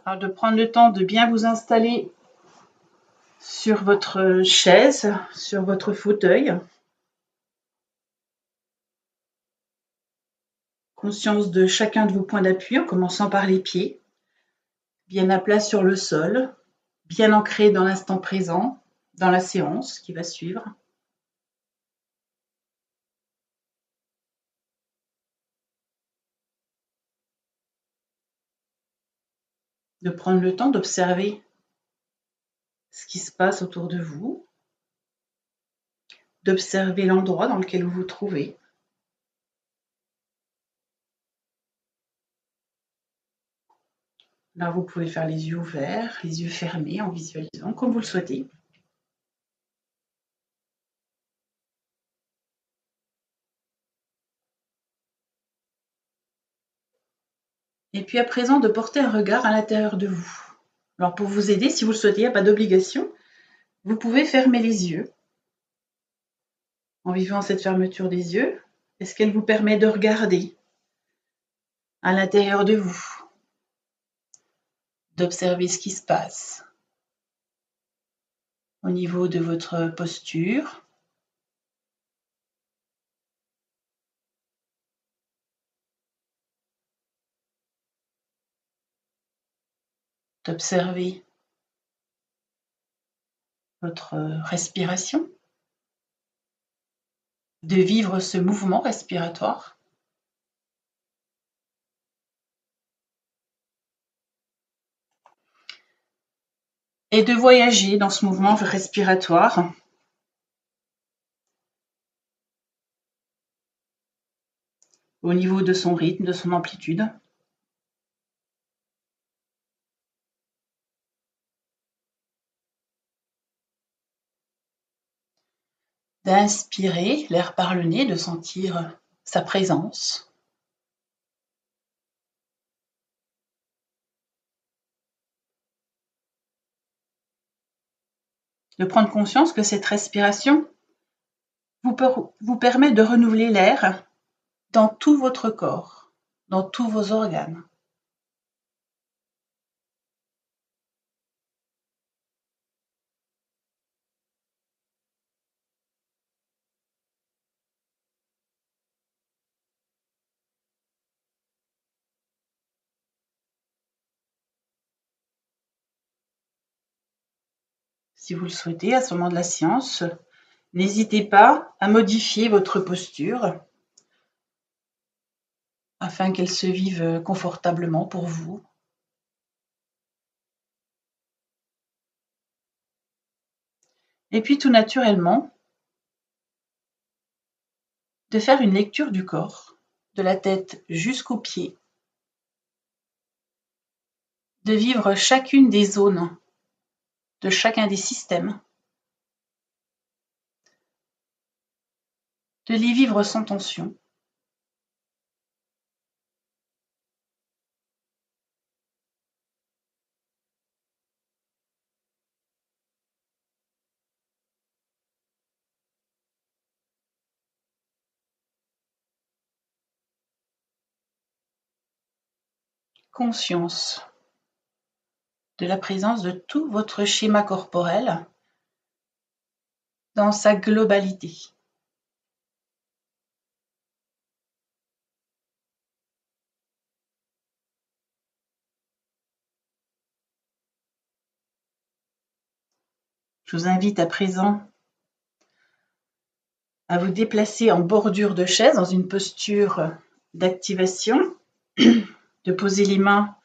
Alors, de prendre le temps de bien vous installer sur votre chaise, sur votre fauteuil. Conscience de chacun de vos points d'appui, en commençant par les pieds. Bien à plat sur le sol, bien ancré dans l'instant présent, dans la séance qui va suivre. De prendre le temps d'observer ce qui se passe autour de vous, d'observer l'endroit dans lequel vous vous trouvez. Là, vous pouvez faire les yeux ouverts, les yeux fermés en visualisant comme vous le souhaitez. Et puis à présent, de porter un regard à l'intérieur de vous. Alors pour vous aider, si vous le souhaitez, il n'y a pas d'obligation, vous pouvez fermer les yeux. En vivant cette fermeture des yeux, est-ce qu'elle vous permet de regarder à l'intérieur de vous, d'observer ce qui se passe au niveau de votre posture, d'observer votre respiration, de vivre ce mouvement respiratoire. Et de voyager dans ce mouvement respiratoire au niveau de son rythme, de son amplitude. D'inspirer l'air par le nez, de sentir sa présence. De prendre conscience que cette respiration vous permet de renouveler l'air dans tout votre corps, dans tous vos organes. Si vous le souhaitez, à ce moment de la séance, n'hésitez pas à modifier votre posture afin qu'elle se vive confortablement pour vous. Et puis tout naturellement, de faire une lecture du corps, de la tête jusqu'aux pieds, de vivre chacune des zones de chacun des systèmes, de les vivre sans tension. Conscience de la présence de tout votre schéma corporel dans sa globalité. Je vous invite à présent à vous déplacer en bordure de chaise dans une posture d'activation, de poser les mains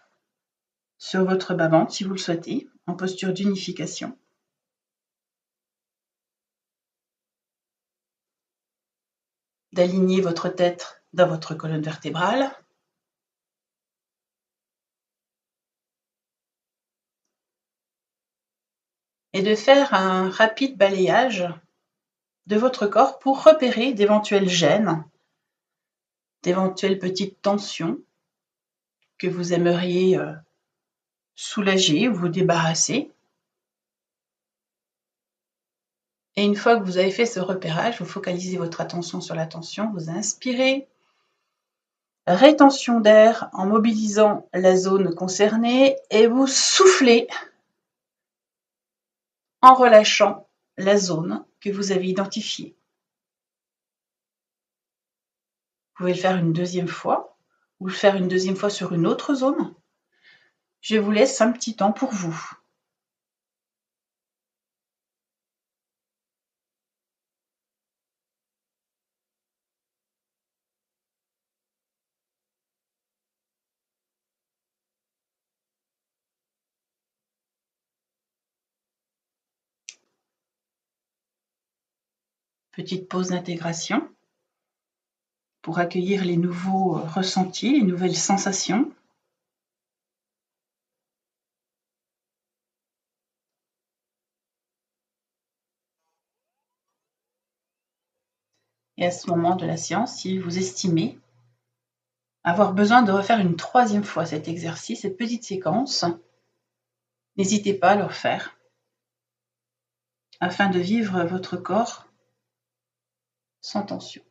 sur votre bas-ventre si vous le souhaitez, en posture d'unification. D'aligner votre tête dans votre colonne vertébrale. Et de faire un rapide balayage de votre corps pour repérer d'éventuelles gênes, d'éventuelles petites tensions que vous aimeriez soulager ou vous débarrasser. Et une fois que vous avez fait ce repérage, vous focalisez votre attention sur la tension, vous inspirez Rétention d'air en mobilisant la zone concernée et vous soufflez en relâchant la zone que vous avez identifiée. Vous pouvez le faire une deuxième fois ou le faire une deuxième fois sur une autre zone. Je vous laisse un petit temps pour vous. Petite pause d'intégration pour accueillir les nouveaux ressentis, les nouvelles sensations. Et à ce moment de la séance, si vous estimez avoir besoin de refaire une troisième fois cet exercice, cette petite séquence, n'hésitez pas à le refaire afin de vivre votre corps sans tension.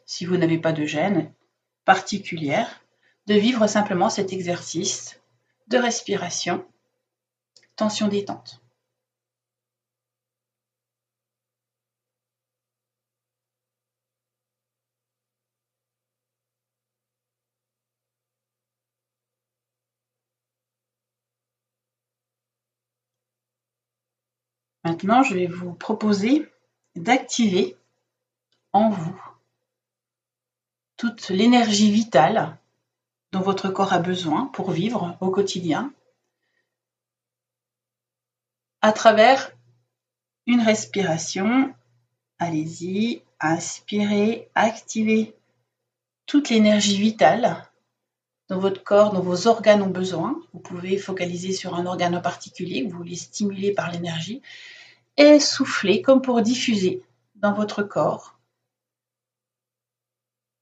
Si vous n'avez pas de gêne particulière, de vivre simplement cet exercice de respiration, tension détente. Maintenant, je vais vous proposer d'activer en vous toute l'énergie vitale dont votre corps a besoin pour vivre au quotidien à travers une respiration. Allez-y, inspirez, activez toute l'énergie vitale dont votre corps, dont vos organes ont besoin. Vous pouvez focaliser sur un organe en particulier, vous voulez stimuler par l'énergie, et souffler comme pour diffuser dans votre corps,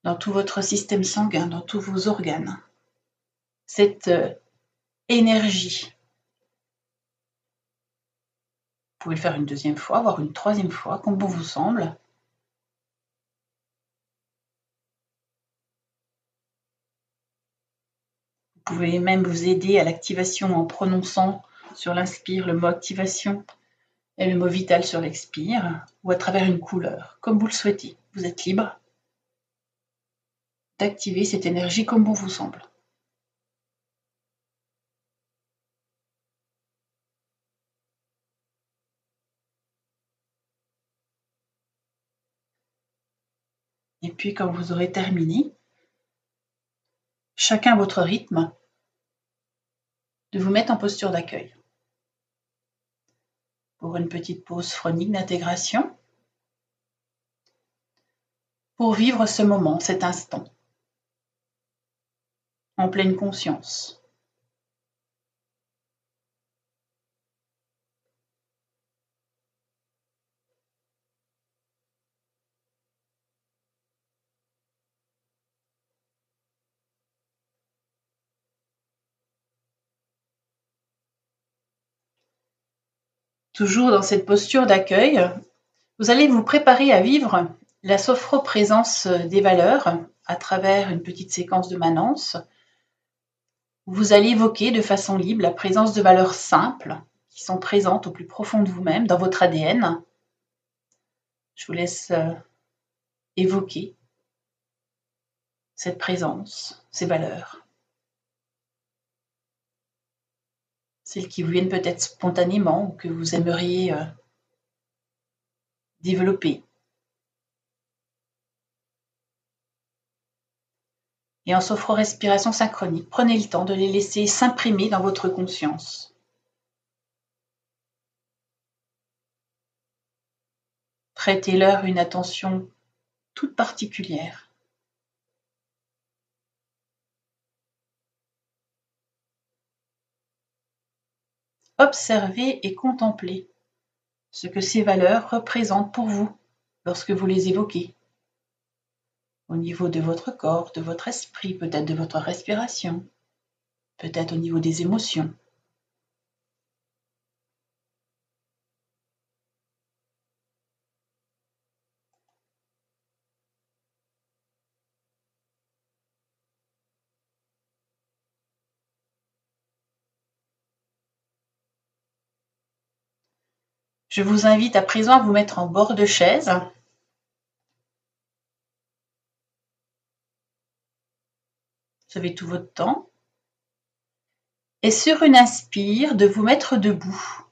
dans tout votre système sanguin, dans tous vos organes, cette énergie. Vous pouvez le faire une deuxième fois, voire une troisième fois, comme bon vous semble. Vous pouvez même vous aider à l'activation en prononçant sur l'inspire le mot activation et le mot vital sur l'expire, ou à travers une couleur, comme vous le souhaitez. Vous êtes libre d'activer cette énergie comme bon vous semble. Et puis quand vous aurez terminé, chacun votre rythme, de vous mettre en posture d'accueil. Pour une petite pause phronique d'intégration, pour vivre ce moment, cet instant, en pleine conscience. Toujours dans cette posture d'accueil, vous allez vous préparer à vivre la sophroprésence des valeurs à travers une petite séquence de manance. Vous allez évoquer de façon libre la présence de valeurs simples qui sont présentes au plus profond de vous-même, dans votre ADN. Je vous laisse évoquer cette présence, ces valeurs. Celles qui vous viennent peut-être spontanément ou que vous aimeriez développer. Et en sophro-respiration synchronique, prenez le temps de les laisser s'imprimer dans votre conscience. Prêtez-leur une attention toute particulière. Observez et contemplez ce que ces valeurs représentent pour vous lorsque vous les évoquez. Au niveau de votre corps, de votre esprit, peut-être de votre respiration, peut-être au niveau des émotions. Je vous invite à présent à vous mettre en bord de chaise. Vous avez tout votre temps. Et sur une inspire, de vous mettre debout.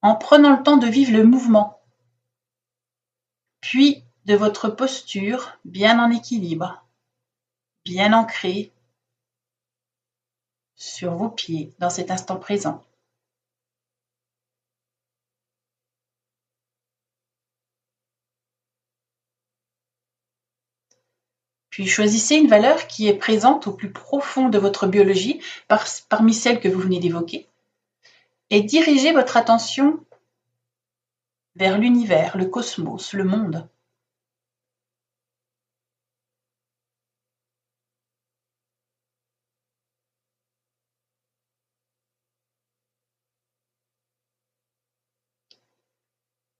En prenant le temps de vivre le mouvement. Puis de votre posture bien en équilibre, bien ancrée sur vos pieds dans cet instant présent. Puis choisissez une valeur qui est présente au plus profond de votre biologie, parmi celles que vous venez d'évoquer, et dirigez votre attention vers l'univers, le cosmos, le monde.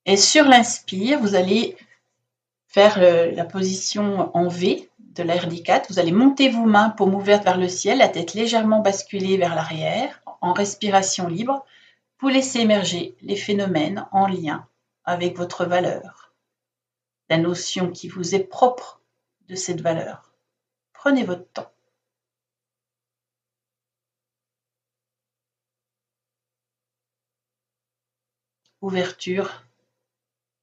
Et sur l'inspire, vous allez faire la position en V de la RD4. Vous allez monter vos mains, paumes ouvertes vers le ciel, la tête légèrement basculée vers l'arrière, en respiration libre. Vous laissez émerger les phénomènes en lien avec votre valeur, la notion qui vous est propre de cette valeur. Prenez votre temps. Ouverture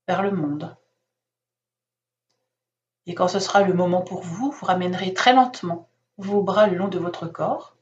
vers le monde. Et quand ce sera le moment pour vous, vous ramènerez très lentement vos bras le long de votre corps.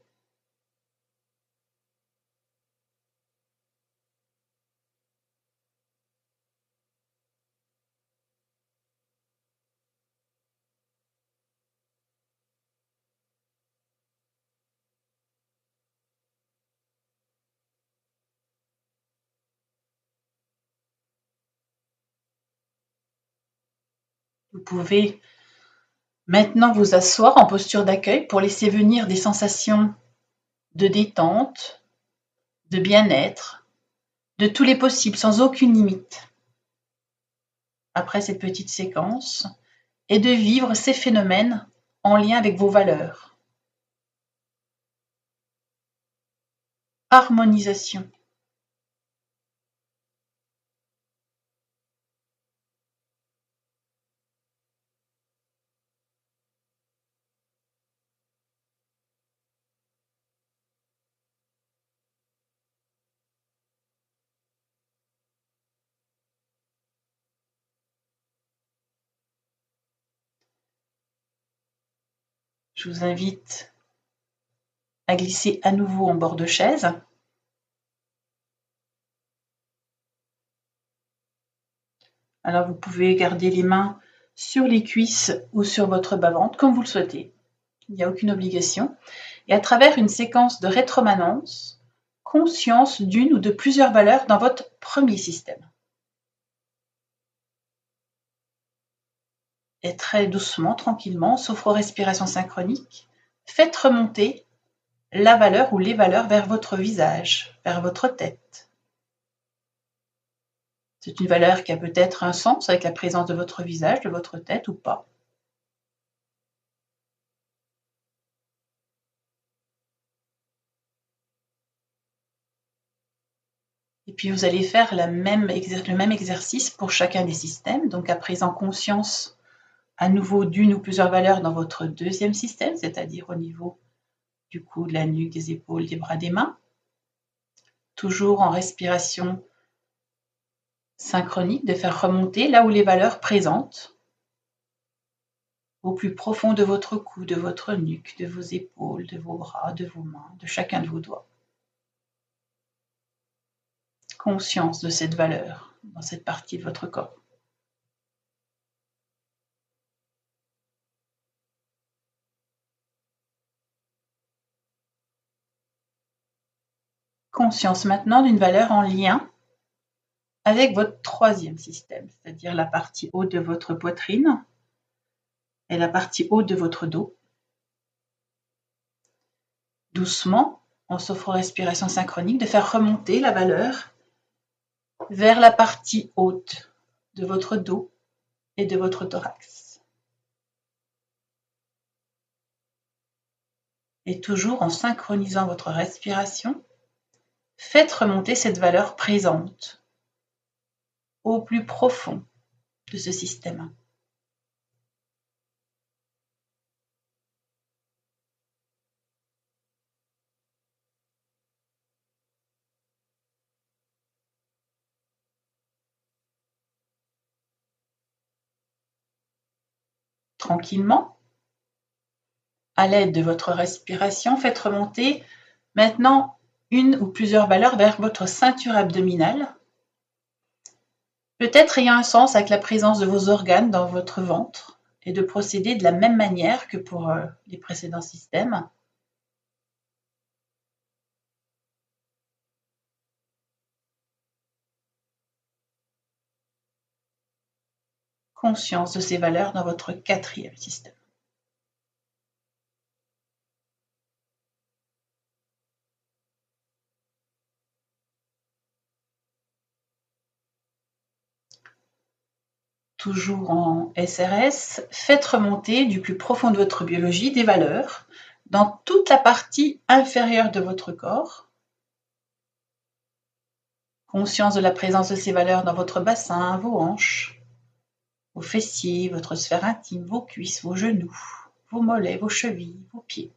Vous pouvez maintenant vous asseoir en posture d'accueil pour laisser venir des sensations de détente, de bien-être, de tous les possibles, sans aucune limite. Après cette petite séquence, et de vivre ces phénomènes en lien avec vos valeurs. Harmonisation. Je vous invite à glisser à nouveau en bord de chaise. Alors vous pouvez garder les mains sur les cuisses ou sur votre bas-ventre, comme vous le souhaitez. Il n'y a aucune obligation. Et à travers une séquence de rétromanence, conscience d'une ou de plusieurs valeurs dans votre premier système. Et très doucement, tranquillement, sophro-respiration synchronique, faites remonter la valeur ou les valeurs vers votre visage, vers votre tête. C'est une valeur qui a peut-être un sens avec la présence de votre visage, de votre tête ou pas. Et puis vous allez faire le même exercice pour chacun des systèmes. Donc à présent, conscience à nouveau d'une ou plusieurs valeurs dans votre deuxième système, c'est-à-dire au niveau du cou, de la nuque, des épaules, des bras, des mains. Toujours en respiration synchronique, de faire remonter là où les valeurs présentes, au plus profond de votre cou, de votre nuque, de vos épaules, de vos bras, de vos mains, de chacun de vos doigts. Conscience de cette valeur dans cette partie de votre corps. Conscience maintenant d'une valeur en lien avec votre troisième système, c'est-à-dire la partie haute de votre poitrine et la partie haute de votre dos. Doucement, en sophro-respiration synchronique, de faire remonter la valeur vers la partie haute de votre dos et de votre thorax. Et toujours en synchronisant votre respiration, faites remonter cette valeur présente au plus profond de ce système. Tranquillement, à l'aide de votre respiration, faites remonter maintenant une ou plusieurs valeurs vers votre ceinture abdominale, peut-être ayant un sens avec la présence de vos organes dans votre ventre, et de procéder de la même manière que pour les précédents systèmes. Conscience de ces valeurs dans votre quatrième système. Toujours en SRS, faites remonter du plus profond de votre biologie des valeurs dans toute la partie inférieure de votre corps. Conscience de la présence de ces valeurs dans votre bassin, vos hanches, vos fessiers, votre sphère intime, vos cuisses, vos genoux, vos mollets, vos chevilles, vos pieds.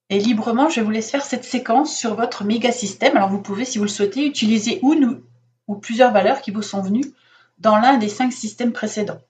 Et librement, je vous laisse faire cette séquence sur votre méga-système. Alors vous pouvez, si vous le souhaitez, utiliser une ou plusieurs valeurs qui vous sont venues dans l'un des 5 systèmes précédents.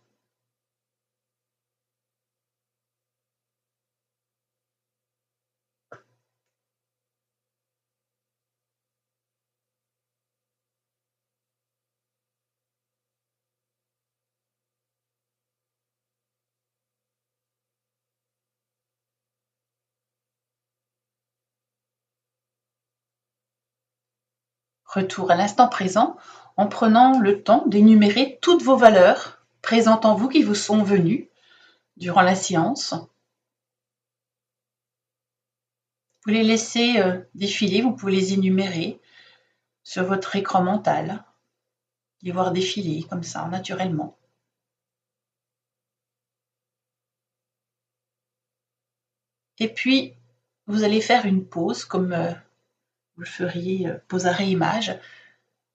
Retour à l'instant présent en prenant le temps d'énumérer toutes vos valeurs présentes en vous qui vous sont venues durant la séance. Vous les laissez défiler, vous pouvez les énumérer sur votre écran mental, les voir défiler comme ça, naturellement. Et puis, vous allez faire une pause, comme vous le feriez pause arrêt image,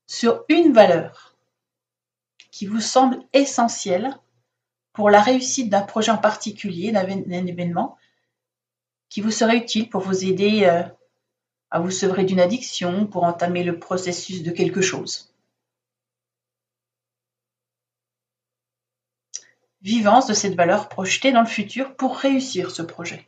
sur une valeur qui vous semble essentielle pour la réussite d'un projet en particulier, d'un événement, qui vous serait utile pour vous aider à vous sevrer d'une addiction, pour entamer le processus de quelque chose. Vivance de cette valeur projetée dans le futur pour réussir ce projet.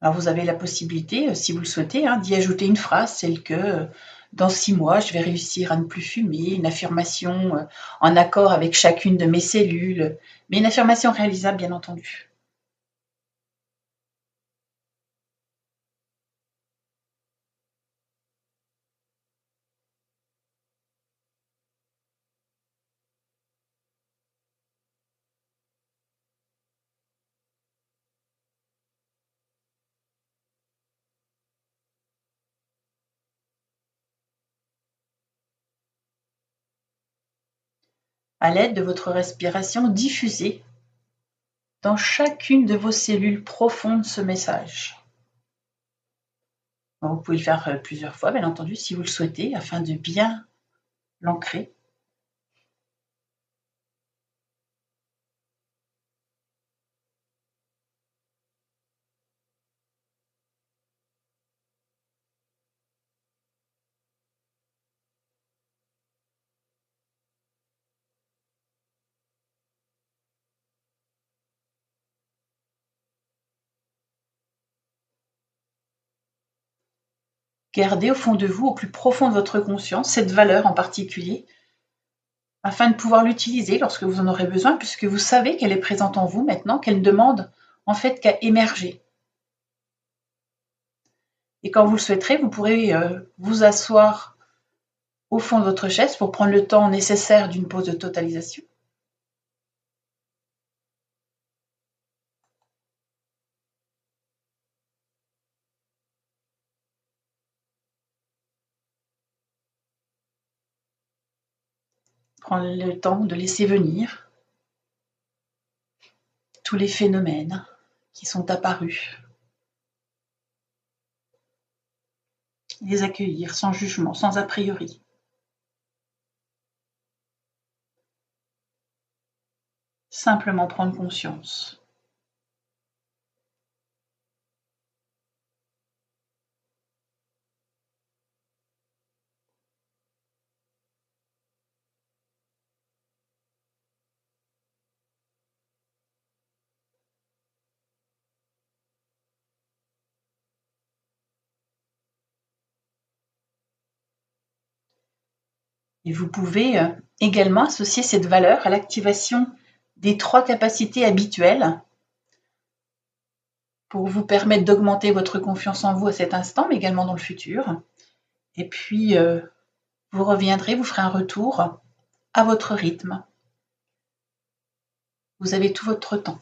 Alors vous avez la possibilité, si vous le souhaitez, d'y ajouter une phrase, celle que dans 6 mois, je vais réussir à ne plus fumer, une affirmation en accord avec chacune de mes cellules, mais une affirmation réalisable, bien entendu. À l'aide de votre respiration, diffusez dans chacune de vos cellules profondes ce message. Vous pouvez le faire plusieurs fois, bien entendu, si vous le souhaitez, afin de bien l'ancrer. Gardez au fond de vous, au plus profond de votre conscience, cette valeur en particulier, afin de pouvoir l'utiliser lorsque vous en aurez besoin, puisque vous savez qu'elle est présente en vous maintenant, qu'elle ne demande en fait qu'à émerger. Et quand vous le souhaiterez, vous pourrez vous asseoir au fond de votre chaise pour prendre le temps nécessaire d'une pause de totalisation. Prendre le temps de laisser venir tous les phénomènes qui sont apparus. Les accueillir sans jugement, sans a priori. Simplement prendre conscience. Et vous pouvez également associer cette valeur à l'activation des 3 capacités habituelles pour vous permettre d'augmenter votre confiance en vous à cet instant, mais également dans le futur. Et puis, vous reviendrez, vous ferez un retour à votre rythme. Vous avez tout votre temps.